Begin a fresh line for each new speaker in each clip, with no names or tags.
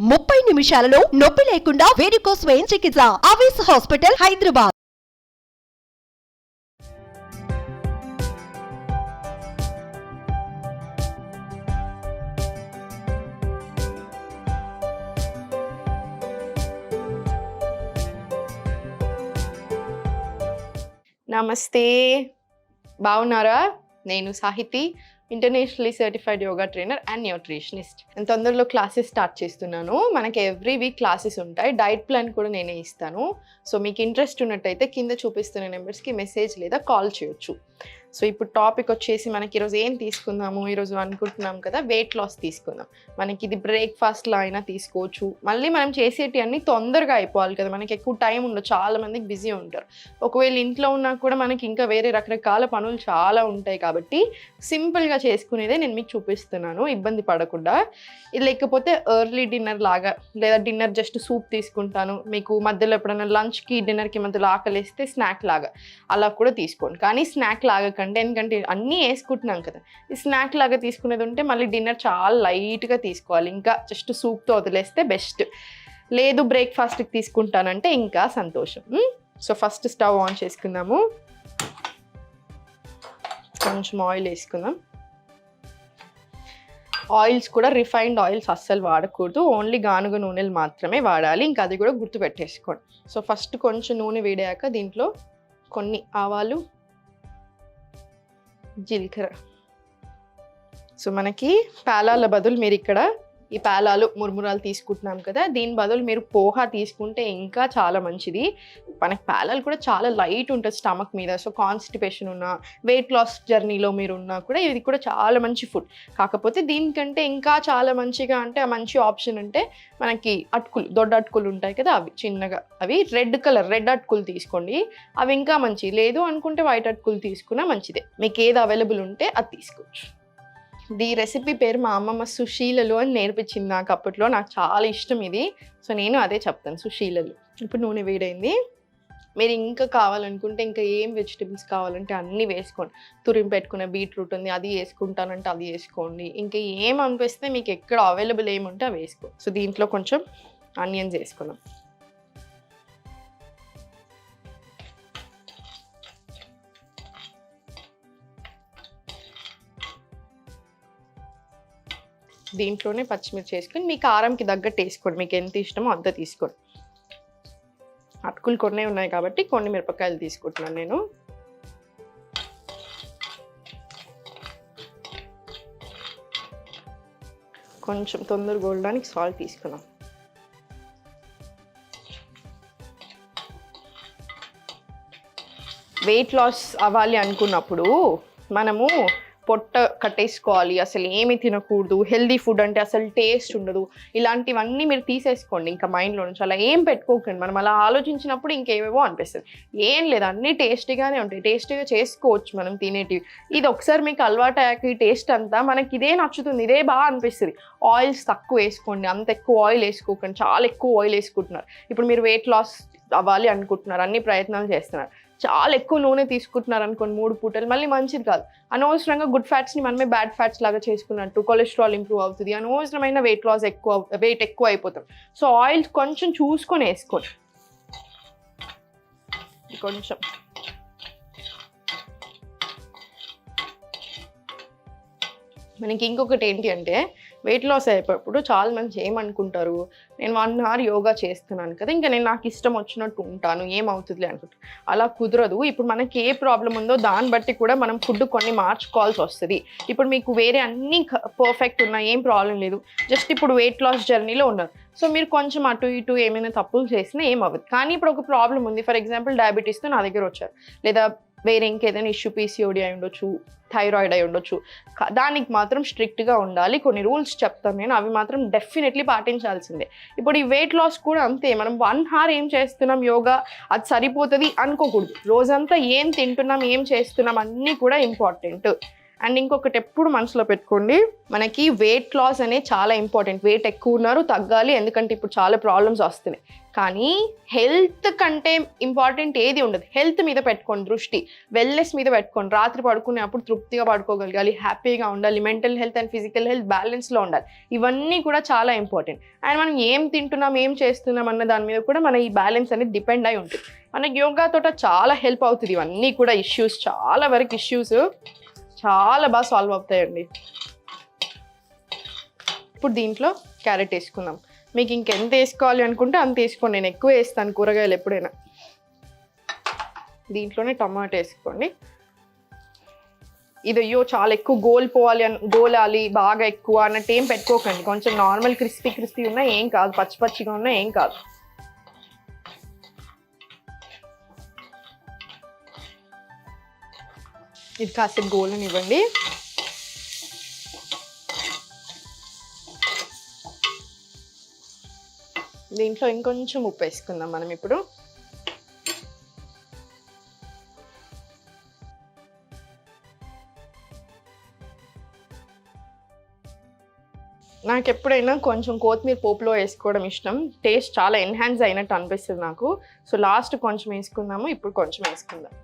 30 నిమిషాలలో నొప్పి లేకుండా వేడికోస్ స్వయం చికిత్స. ఆవేశ హాస్పిటల్, హైదరాబాద్.
నమస్తే, బాగున్నారా? నేను Sahithi, internationally certified yoga trainer and nutritionist. నేను తొందరలో క్లాసెస్ స్టార్ట్ చేస్తున్నాను. మనకి ఎవ్రీ వీక్ క్లాసెస్ ఉంటాయి. డైట్ ప్లాన్ కూడా నేనే ఇస్తాను. సో మీకు ఇంట్రెస్ట్ ఉన్నట్టయితే కింద చూపిస్తున్న నెంబర్స్కి మెసేజ్ లేదా కాల్ చేయొచ్చు. సో ఇప్పుడు టాపిక్ వచ్చేసి మనకి ఈరోజు ఏం తీసుకుందాము, ఈరోజు అనుకుంటున్నాం కదా వెయిట్ లాస్ తీసుకుందాం. మనకి ఇది బ్రేక్ఫాస్ట్లో అయినా తీసుకోవచ్చు. మళ్ళీ మనం చేసేటి అన్నీ తొందరగా అయిపోవాలి కదా, మనకి ఎక్కువ టైం ఉండదు, చాలా మందికి బిజీ ఉంటారు. ఒకవేళ ఇంట్లో ఉన్నా కూడా మనకి ఇంకా వేరే రకరకాల పనులు చాలా ఉంటాయి కాబట్టి సింపుల్గా చేసుకునేదే నేను మీకు చూపిస్తున్నాను, ఇబ్బంది పడకుండా. ఇది లేకపోతే ఎర్లీ డిన్నర్ లాగా, లేదా డిన్నర్ జస్ట్ సూప్ తీసుకుంటాను, మీకు మధ్యలో ఎప్పుడైనా లంచ్కి డిన్నర్కి మధ్యలో ఆకలిస్తే స్నాక్ లాగా అలా కూడా తీసుకోండి. కానీ స్నాక్ లాగా కంటే, ఎందుకంటే అన్నీ వేసుకుంటున్నాం కదా, ఈ స్నాక్ లాగా తీసుకునేది ఉంటే మళ్ళీ డిన్నర్ చాలా లైట్గా తీసుకోవాలి. ఇంకా జస్ట్ సూప్తో వదిలేస్తే బెస్ట్. లేదు బ్రేక్ఫాస్ట్కి తీసుకుంటానంటే ఇంకా సంతోషం. సో ఫస్ట్ స్టవ్ ఆన్ చేసుకుందాము. కొంచెం ఆయిల్ వేసుకుందాం. ఆయిల్స్ కూడా రిఫైన్డ్ ఆయిల్స్ అస్సలు వాడకూడదు, ఓన్లీ గానుగ నూనెలు మాత్రమే వాడాలి. ఇంకా అది కూడా గుర్తుపెట్టేసుకోండి. సో ఫస్ట్ కొంచెం నూనె వేడాక దీంట్లో కొన్ని ఆవాలు, జీలకర్ర. సో మనకి పేలాల బదులు మీరు ఇక్కడ ఈ పేలాలు మురుమురాలు తీసుకుంటున్నాం కదా, దీని బదులు మీరు పోహా తీసుకుంటే ఇంకా చాలా మంచిది. మనకి పేలాలు కూడా చాలా లైట్ ఉంటుంది స్టమక్ మీద. సో కాన్స్టిపేషన్ ఉన్నా, వెయిట్ లాస్ జర్నీలో మీరు ఉన్నా కూడా ఇది కూడా చాలా మంచి ఫుడ్. కాకపోతే దీనికంటే ఇంకా చాలా మంచిగా అంటే ఆ మంచి ఆప్షన్ అంటే మనకి అటుకులు, దొడ్డ అటుకులు ఉంటాయి కదా, అవి చిన్నగా, అవి రెడ్ అటుకులు తీసుకోండి, అవి ఇంకా మంచిది. లేదు అనుకుంటే వైట్ అటుకులు తీసుకున్నా మంచిదే. మీకు ఏది అవైలబుల్ ఉంటే అది తీసుకోవచ్చు. ఈ రెసిపీ పేరు మా అమ్మమ్మ సుశీలలు అని నేర్పించింది నాకు అప్పట్లో. నాకు చాలా ఇష్టం ఇది, సో నేను అదే చెప్తాను, సుశీలలు. ఇప్పుడు నూనె వేడైంది. మీరు ఇంకా కావాలనుకుంటే ఇంకా ఏం వెజిటబుల్స్ కావాలంటే అన్నీ వేసుకోండి. తురిమి పెట్టుకునే బీట్రూట్ ఉంది, అది వేసుకుంటానంటే అది వేసుకోండి. ఇంకా ఏం అనిపిస్తే మీకు ఎక్కడ అవైలబుల్ ఏముంటే అవి వేసుకో. సో దీంట్లో కొంచెం ఆనియన్స్ వేసుకున్నాం. దీంట్లోనే పచ్చిమిర్చి వేసుకొని మీ కారంకి తగ్గట్టు వేసుకోండి, మీకు ఎంత ఇష్టమో అంత తీసుకోండి. అటుకులు కొన్నే ఉన్నాయి కాబట్టి కొన్ని మిరపకాయలు తీసుకుంటున్నాను నేను. కొంచెం తొందరగా గోలడానికి సాల్ట్ తీసుకున్నాం. వెయిట్ లాస్ అవ్వాలి అనుకున్నప్పుడు మనము పొట్ట కట్టేసుకోవాలి, అసలు ఏమి తినకూడదు, హెల్దీ ఫుడ్ అంటే అసలు టేస్ట్ ఉండదు, ఇలాంటివన్నీ మీరు తీసేసుకోండి ఇంకా మైండ్లో నుంచి. అలా ఏం పెట్టుకోకండి. మనం అలా ఆలోచించినప్పుడు ఇంకేవేవో అనిపిస్తుంది. ఏం లేదు, అన్నీ టేస్టీగానే ఉంటాయి, టేస్టీగా చేసుకోవచ్చు మనం తినేటివి. ఇది ఒకసారి మీకు అలవాటు అయ్యాక ఈ టేస్ట్ అంతా మనకి ఇదే నచ్చుతుంది, ఇదే బాగా అనిపిస్తుంది. ఆయిల్స్ తక్కువ వేసుకోండి, అంత ఎక్కువ ఆయిల్ వేసుకోకండి. చాలా ఎక్కువ ఆయిల్ వేసుకుంటున్నారు. ఇప్పుడు మీరు వెయిట్ లాస్ అవ్వాలి అనుకుంటున్నారు, అన్ని ప్రయత్నాలు చేస్తున్నారు, చాలా ఎక్కువ నూనె తీసుకుంటున్నారు అనుకోండి 3 పూటలు, మళ్ళీ మంచిది కాదు. అనవసరంగా గుడ్ ఫ్యాట్స్ని మనమే బ్యాడ్ ఫ్యాట్స్ లాగా చేసుకున్నట్టు కొలెస్ట్రాల్ ఇంప్రూవ్ అవుతుంది, అనవసరమైన వెయిట్ ఎక్కువ అయిపోతాం. సో ఆయిల్స్ కొంచెం చూసుకొని వేసుకోండి. కొంచెం మనకి ఇంకొకటి ఏంటి అంటే, వెయిట్ లాస్ అయిపోయినప్పుడు చాలా మంది ఏమనుకుంటారు, నేను 1 hour యోగా చేస్తున్నాను కదా, ఇంకా నేను నాకు ఇష్టం వచ్చినట్టు ఉంటాను, ఏమవుతుందిలే అనుకుంటాను. అలా కుదరదు. ఇప్పుడు మనకి ఏ ప్రాబ్లం ఉందో దాన్ని బట్టి కూడా మనం ఫుడ్ కొన్ని మార్చుకోవాల్సి వస్తుంది. ఇప్పుడు మీకు వేరే అన్నీ పర్ఫెక్ట్ ఉన్నా, ఏం ప్రాబ్లం లేదు, జస్ట్ ఇప్పుడు వెయిట్ లాస్ జర్నీలో ఉన్నారు. సో మీరు కొంచెం అటు ఇటు ఏమైనా తప్పులు చేసినా ఏమవ్వదు. కానీ ఇప్పుడు ఒక ప్రాబ్లం ఉంది, ఫర్ ఎగ్జాంపుల్ డయాబెటీస్తో నా దగ్గర వచ్చారు, లేదా వేరే ఇంకేదైనా ఇష్యూ, పీసీఓడి అయి ఉండొచ్చు, థైరాయిడ్ అయి ఉండొచ్చు, దానికి మాత్రం స్ట్రిక్ట్గా ఉండాలి. కొన్ని రూల్స్ చెప్తాను నేను, అవి మాత్రం డెఫినెట్లీ పాటించాల్సిందే. ఇప్పుడు ఈ వెయిట్ లాస్ కూడా అంతే. మనం 1 hour ఏం చేస్తున్నాం యోగా, అది సరిపోతుంది అనుకోకూడదు. రోజంతా ఏం తింటున్నాం, ఏం చేస్తున్నాం అన్నీ కూడా ఇంపార్టెంట్. అండ్ ఇంకొకటి ఎప్పుడు మనసులో పెట్టుకోండి, మనకి వెయిట్ లాస్ అనేది చాలా ఇంపార్టెంట్. వెయిట్ ఎక్కువ ఉన్నారు, తగ్గాలి, ఎందుకంటే ఇప్పుడు చాలా ప్రాబ్లమ్స్ వస్తున్నాయి. కానీ హెల్త్ కంటే ఇంపార్టెంట్ ఏది ఉండదు. హెల్త్ మీద పెట్టుకోండి దృష్టి, వెల్నెస్ మీద పెట్టుకోండి. రాత్రి పడుకునేప్పుడు తృప్తిగా పడుకోగలగాలి, హ్యాపీగా ఉండాలి, mental health and physical health బ్యాలెన్స్లో ఉండాలి. ఇవన్నీ కూడా చాలా ఇంపార్టెంట్. అండ్ మనం ఏం తింటున్నాం, ఏం చేస్తున్నాం అన్న దాని మీద కూడా మన ఈ బ్యాలెన్స్ అనేది డిపెండ్ అయి ఉంటుంది. మనకి యోగాతో చాలా హెల్ప్ అవుతుంది. ఇవన్నీ కూడా ఇష్యూస్, చాలా వరకు ఇష్యూస్ చాలా బాగా సాల్వ్ అవుతాయండి. ఇప్పుడు దీంట్లో క్యారెట్ వేసుకుందాం. మీకు ఇంకెంత వేసుకోవాలి అనుకుంటే అంత వేసుకోండి. నేను ఎక్కువ వేస్తాను కూరగాయలు ఎప్పుడైనా. దీంట్లోనే టమాటో వేసుకోండి. ఇది అయ్యో చాలా ఎక్కువ గోలాలి బాగా ఎక్కువ అన్నట్టు ఏం పెట్టుకోకండి. కొంచెం నార్మల్ క్రిస్పీ ఉన్నా ఏం కాదు, పచ్చిగా ఉన్నా ఏం కాదు. ఇది కాసేపు గోలనివ్వండి. దీంట్లో ఇంకొంచెం ఉప్పు వేసుకుందాం మనం ఇప్పుడు. నాకు ఎప్పుడైనా కొంచెం కొత్తిమీర పోపులో వేసుకోవడం ఇష్టం. టేస్ట్ చాలా ఎన్హాన్స్ అయినట్టు అనిపిస్తుంది నాకు. సో లాస్ట్ కొంచెం వేసుకుందాము, ఇప్పుడు కొంచెం వేసుకుందాం.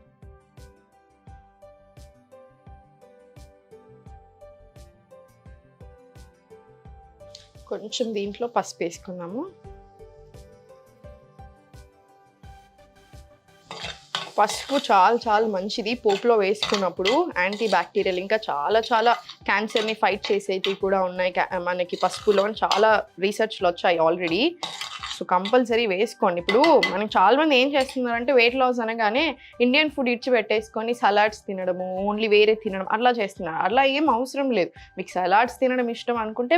కొంచెం దీంట్లో పసుపు వేసుకుందాము. పసుపు చాలా మంచిది పోపులో వేసుకున్నప్పుడు. యాంటీ బ్యాక్టీరియల్, ఇంకా చాలా క్యాన్సర్ని ఫైట్ చేసేవి కూడా ఉన్నాయి మనకి పసుపులో. చాలా రీసెర్చ్లు వచ్చాయి ఆల్రెడీ. సో కంపల్సరీ వేసుకోండి. ఇప్పుడు మనం చాలామంది ఏం చేస్తున్నారంటే వెయిట్ లాస్ అనగానే ఇండియన్ ఫుడ్ పెట్టేసుకొని సలాడ్స్ తినడము, ఓన్లీ వేరే తినడం అట్లా చేస్తున్నారు. అట్లా ఏం అవసరం లేదు. మీకు సలాడ్స్ తినడం ఇష్టం అనుకుంటే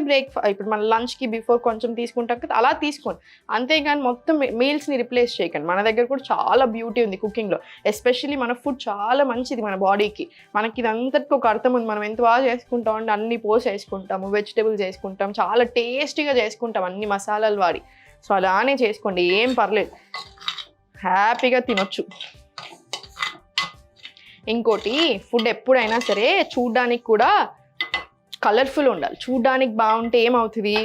ఇప్పుడు మన లంచ్కి బిఫోర్ కొంచెం తీసుకుంటాం కదా, అలా తీసుకోండి. అంతేగాని మొత్తం మీల్స్ని రిప్లేస్ చేయకండి. మన దగ్గర కూడా చాలా బ్యూటీ ఉంది కుకింగ్లో. ఎస్పెషల్లీ మన ఫుడ్ చాలా మంచిది మన బాడీకి. మనకి ఇదంతటికి ఒక అర్థం ఉంది. మనం ఎంత బాగా చేసుకుంటాం అంటే అన్ని పోసి వేసుకుంటాము, వెజిటేబుల్స్ వేసుకుంటాం, చాలా టేస్టీగా చేసుకుంటాం అన్ని మసాలాలు వాడి. సో అలానే చేసుకోండి, ఏం పర్లేదు, హ్యాపీగా తినొచ్చు. ఇంకోటి, ఫుడ్ ఎప్పుడైనా సరే చూడ్డానికి కూడా కలర్ఫుల్ ఉండాలి. చూడ్డానికి బాగుంటే ఏమవుతుంది,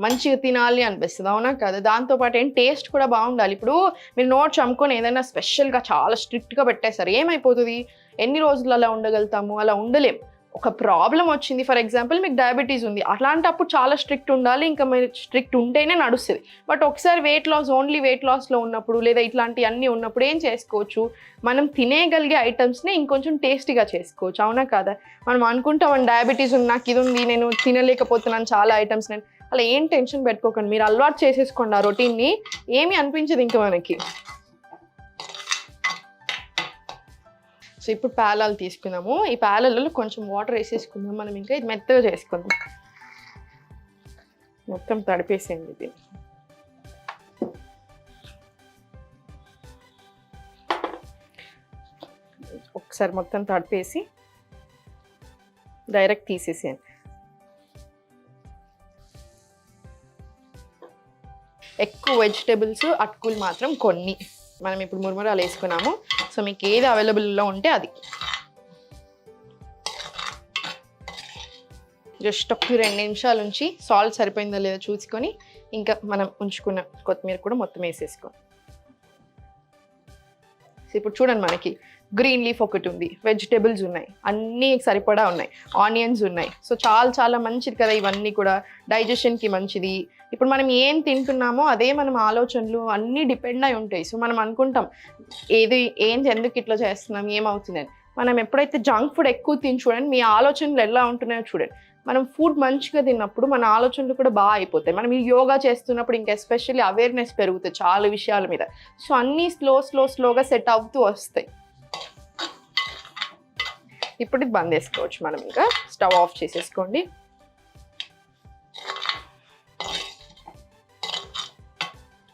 మంచిగా తినాలి అనిపిస్తుంది, అవునా కదా? దాంతోపాటు టేస్ట్ కూడా బాగుండాలి. ఇప్పుడు మీరు నోట్స్ అమ్ముకొని ఏదైనా స్పెషల్గా చాలా స్ట్రిక్ట్గా పెట్టేస్తారు, ఏమైపోతుంది? ఎన్ని రోజులు అలా ఉండగలుగుతాము? అలా ఉండలేం. ఒక ప్రాబ్లం వచ్చింది, ఫర్ ఎగ్జాంపుల్ మీకు డయాబెటీస్ ఉంది, అట్లాంటప్పుడు చాలా స్ట్రిక్ట్ ఉండాలి. ఇంకా మీరు స్ట్రిక్ట్ ఉంటేనే నడుస్తుంది. బట్ ఒకసారి ఓన్లీ వెయిట్ లాస్లో ఉన్నప్పుడు, లేదా ఇట్లాంటివి అన్నీ ఉన్నప్పుడు ఏం చేసుకోవచ్చు, మనం తినేయగలిగే ఐటమ్స్ని ఇంకొంచెం టేస్టీగా చేసుకోవచ్చు, అవునా కదా? మనం అనుకుంటాం డయాబెటీస్ ఉంది, నాకు ఇది ఉంది, నేను తినలేకపోతున్నాను చాలా ఐటమ్స్. అలా ఏం టెన్షన్ పెట్టుకోకండి, మీరు అలవాటు చేసేసుకోండి ఆ రొటీన్ని, ఏమీ అనిపించదు ఇంకా మనకి. సో ఇప్పుడు పేలాలు తీసుకుందాము. ఈ పేలాలలో కొంచెం వాటర్ వేసేసుకుందాం మనం. ఇంకా ఇది మెత్తగా చేసుకుందాం. మొత్తం తడిపేసేయండి ఇది. ఒకసారి మొత్తం తడిపేసి డైరెక్ట్ తీసేసేయండి. ఎక్కువ వెజిటేబుల్స్, అటుకులు మాత్రం కొన్ని. మనం ఇప్పుడు మురుమురాలు వేసుకున్నాము. సో మీకు ఏది అవైలబుల్లో ఉంటే అది. జస్ట్ ఒక 2 నిమిషాల నుంచి సాల్ట్ సరిపోయిందో లేదో చూసుకొని ఇంకా మనం ఉంచుకున్న కొత్తిమీర కూడా మొత్తం వేసేసుకోండి. సో ఇప్పుడు చూడండి, మనకి గ్రీన్ లీఫ్ ఒకటి ఉంది, వెజిటేబుల్స్ ఉన్నాయి, అన్నీ సరిపడా ఉన్నాయి, ఆనియన్స్ ఉన్నాయి. సో చాలా మంచిది కదా ఇవన్నీ కూడా, డైజెషన్కి మంచిది. ఇప్పుడు మనం ఏం తింటున్నామో అదే మనం ఆలోచనలు అన్నీ డిపెండ్ అయి ఉంటాయి. సో మనం అనుకుంటాం ఎందుకు ఇట్లా చేస్తున్నాం, ఏమవుతుందని. మనం ఎప్పుడైతే జంక్ ఫుడ్ ఎక్కువ తిని చూడండి, మీ ఆలోచనలు ఎలా ఉంటున్నాయో చూడండి. మనం ఫుడ్ మంచిగా తిన్నప్పుడు మన ఆలోచనలు కూడా బాగా అయిపోతాయి. మనం ఈ యోగా చేస్తున్నప్పుడు ఇంకా ఎస్పెషల్లీ అవేర్నెస్ పెరుగుతుంది చాలా విషయాల మీద. సో అన్నీ స్లోగా సెట్ అవుతూ వస్తాయి. ఇప్పుడు ఇది బంద్ చేసుకోవచ్చు మనం. ఇంకా స్టవ్ ఆఫ్ చేసేసుకోండి.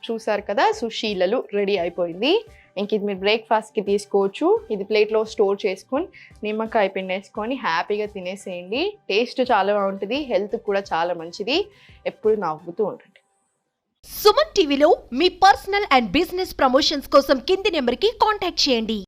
చూసారు కదా, సుశీలలు రెడీ అయిపోయింది. ఇంక ఇది మీరు బ్రేక్ఫాస్ట్కి తీసుకోవచ్చు. ఇది ప్లేట్లో స్టోర్ చేసుకొని నిమ్మకాయ పిండి వేసుకొని హ్యాపీగా తినేసేయండి. టేస్ట్ చాలా బాగుంటుంది, హెల్త్ కూడా చాలా మంచిది. ఎప్పుడు నవ్వుతూ ఉండండి.
సుమన్ టీవీలో మీ పర్సనల్ అండ్ బిజినెస్ ప్రమోషన్స్ కోసం కింది నెంబర్కి కాంటాక్ట్ చేయండి.